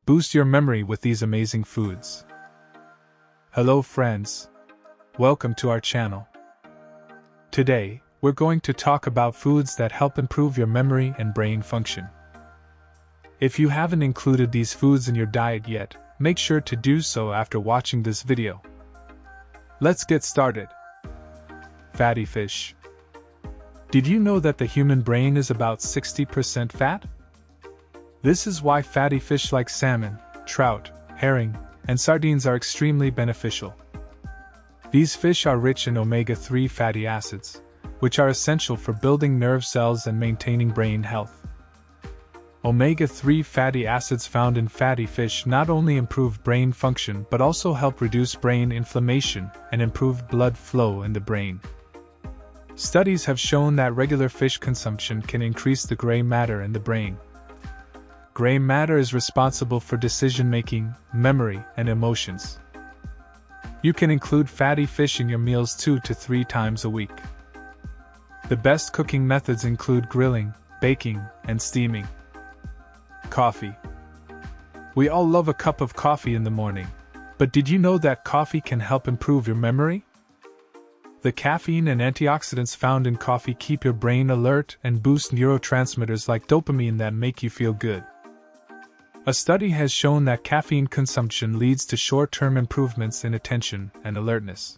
Boost your memory with these amazing foods. Hello friends. Welcome to our channel. Today, we're going to talk about foods that help improve your memory and brain function. If you haven't included these foods in your diet yet, make sure to do so after watching this video. Let's get started. Fatty fish. Did you know that the human brain is about 60% fat? This is why fatty fish like salmon, trout, herring, and sardines are extremely beneficial. These fish are rich in omega-3 fatty acids, which are essential for building nerve cells and maintaining brain health. Omega-3 fatty acids found in fatty fish not only improve brain function but also help reduce brain inflammation and improve blood flow in the brain. Studies have shown that regular fish consumption can increase the gray matter in the brain. Gray matter is responsible for decision-making, memory, and emotions. You can include fatty fish in your meals 2 to 3 times a week. The best cooking methods include grilling, baking, and steaming. Coffee. We all love a cup of coffee in the morning, but did you know that coffee can help improve your memory? The caffeine and antioxidants found in coffee keep your brain alert and boost neurotransmitters like dopamine that make you feel good. A study has shown that caffeine consumption leads to short-term improvements in attention and alertness.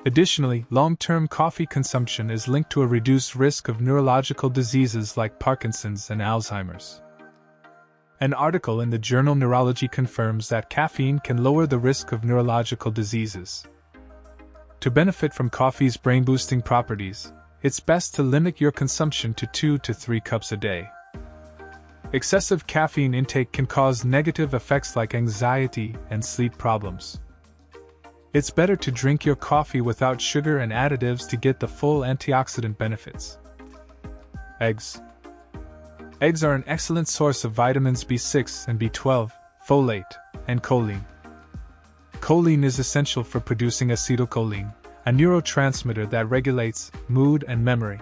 Additionally, long-term coffee consumption is linked to a reduced risk of neurological diseases like Parkinson's and Alzheimer's. An article in the journal Neurology confirms that caffeine can lower the risk of neurological diseases. To benefit from coffee's brain-boosting properties, it's best to limit your consumption to 2 to 3 cups a day. Excessive caffeine intake can cause negative effects like anxiety and sleep problems. It's better to drink your coffee without sugar and additives to get the full antioxidant benefits. Eggs. Eggs are an excellent source of vitamins B6 and B12, folate, and choline. Choline is essential for producing acetylcholine, a neurotransmitter that regulates mood and memory.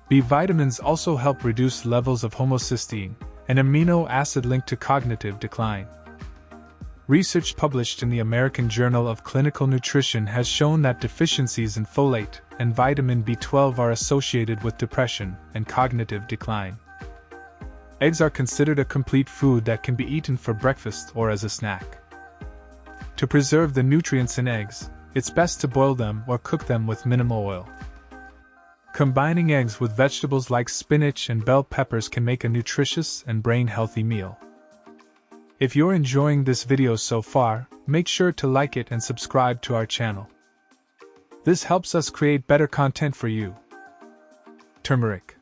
B vitamins also help reduce levels of homocysteine, an amino acid linked to cognitive decline. Research published in the American Journal of Clinical Nutrition has shown that deficiencies in folate and vitamin B12 are associated with depression and cognitive decline. Eggs are considered a complete food that can be eaten for breakfast or as a snack. To preserve the nutrients in eggs, it's best to boil them or cook them with minimal oil. Combining eggs with vegetables like spinach and bell peppers can make a nutritious and brain-healthy meal. If you're enjoying this video so far, make sure to like it and subscribe to our channel. This helps us create better content for you. Turmeric.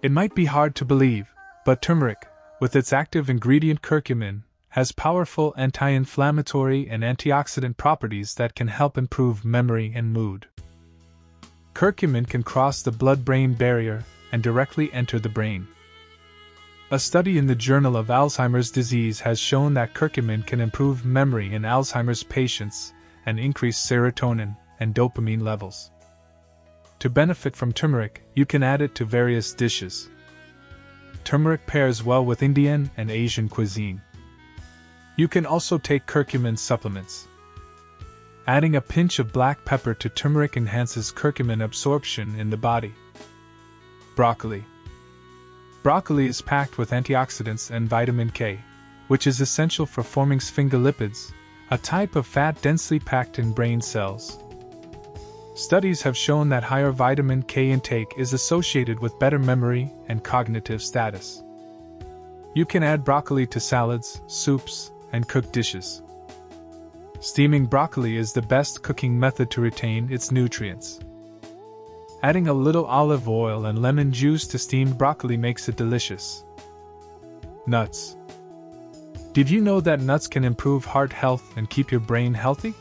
It might be hard to believe, but turmeric, with its active ingredient curcumin, has powerful anti-inflammatory and antioxidant properties that can help improve memory and mood. Curcumin can cross the blood-brain barrier and directly enter the brain. A study in the Journal of Alzheimer's Disease has shown that curcumin can improve memory in Alzheimer's patients and increase serotonin and dopamine levels. To benefit from turmeric, you can add it to various dishes. Turmeric pairs well with Indian and Asian cuisine. You can also take curcumin supplements. Adding a pinch of black pepper to turmeric enhances curcumin absorption in the body. Broccoli. Broccoli is packed with antioxidants and vitamin K, which is essential for forming sphingolipids, a type of fat densely packed in brain cells. Studies have shown that higher vitamin K intake is associated with better memory and cognitive status. You can add broccoli to salads, soups, and cooked dishes. Steaming broccoli is the best cooking method to retain its nutrients. Adding a little olive oil and lemon juice to steamed broccoli makes it delicious. Nuts. Did you know that nuts can improve heart health and keep your brain healthy?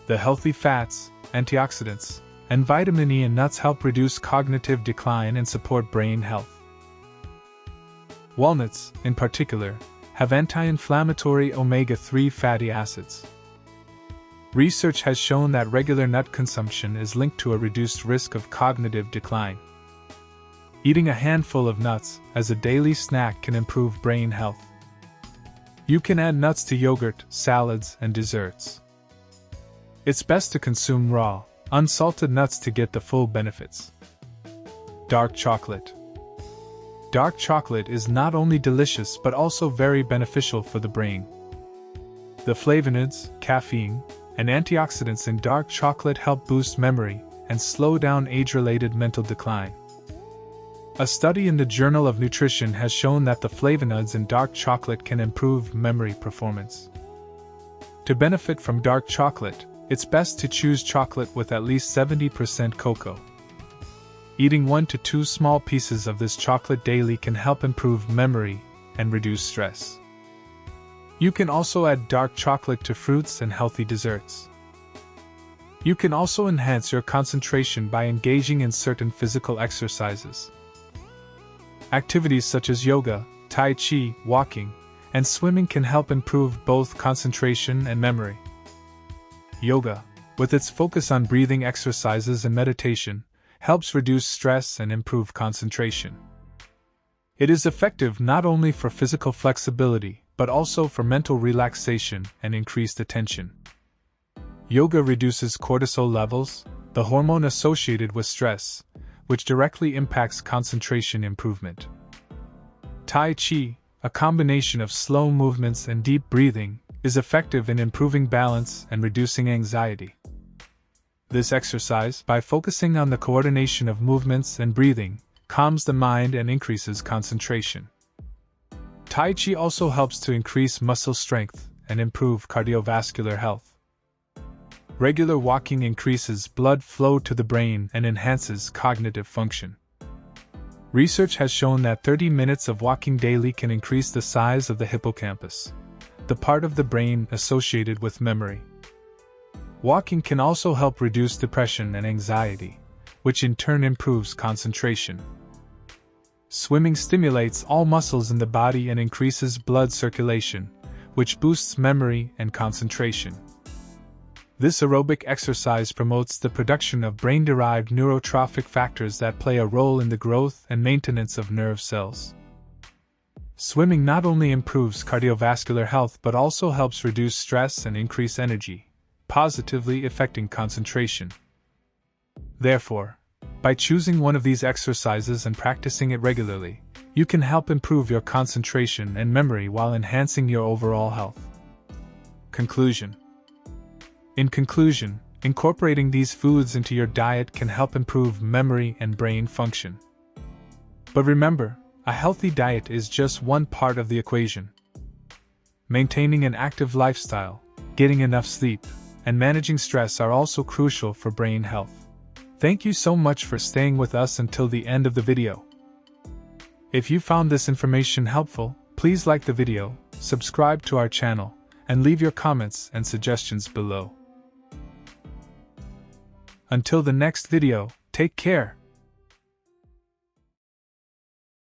The healthy fats, antioxidants, and vitamin E in nuts help reduce cognitive decline and support brain health. Walnuts, in particular, have anti-inflammatory omega-3 fatty acids. Research has shown that regular nut consumption is linked to a reduced risk of cognitive decline. Eating a handful of nuts as a daily snack can improve brain health. You can add nuts to yogurt, salads, and desserts. It's best to consume raw, unsalted nuts to get the full benefits. Dark chocolate. Dark chocolate is not only delicious but also very beneficial for the brain. The flavonoids, caffeine, and antioxidants in dark chocolate help boost memory and slow down age-related mental decline. A study in the Journal of Nutrition has shown that the flavonoids in dark chocolate can improve memory performance. To benefit from dark chocolate, it's best to choose chocolate with at least 70% cocoa. Eating 1 to 2 small pieces of this chocolate daily can help improve memory and reduce stress. You can also add dark chocolate to fruits and healthy desserts. You can also enhance your concentration by engaging in certain physical exercises. Activities such as yoga, tai chi, walking, and swimming can help improve both concentration and memory. Yoga, with its focus on breathing exercises and meditation, helps reduce stress and improve concentration. It is effective not only for physical flexibility, but also for mental relaxation and increased attention. Yoga reduces cortisol levels, the hormone associated with stress, which directly impacts concentration improvement. Tai Chi, a combination of slow movements and deep breathing, is effective in improving balance and reducing anxiety. This exercise, by focusing on the coordination of movements and breathing, calms the mind and increases concentration. Tai Chi also helps to increase muscle strength and improve cardiovascular health. Regular walking increases blood flow to the brain and enhances cognitive function. Research has shown that 30 minutes of walking daily can increase the size of the hippocampus, the part of the brain associated with memory. Walking can also help reduce depression and anxiety, which in turn improves concentration. Swimming stimulates all muscles in the body and increases blood circulation, which boosts memory and concentration. This aerobic exercise promotes the production of brain-derived neurotrophic factors that play a role in the growth and maintenance of nerve cells. Swimming not only improves cardiovascular health but also helps reduce stress and increase energy, positively affecting concentration. Therefore, by choosing one of these exercises and practicing it regularly, you can help improve your concentration and memory while enhancing your overall health. Conclusion. In conclusion, incorporating these foods into your diet can help improve memory and brain function. But remember, a healthy diet is just one part of the equation. Maintaining an active lifestyle, getting enough sleep, and managing stress are also crucial for brain health. Thank you so much for staying with us until the end of the video. If you found this information helpful, please like the video, subscribe to our channel, and leave your comments and suggestions below. Until the next video, take care.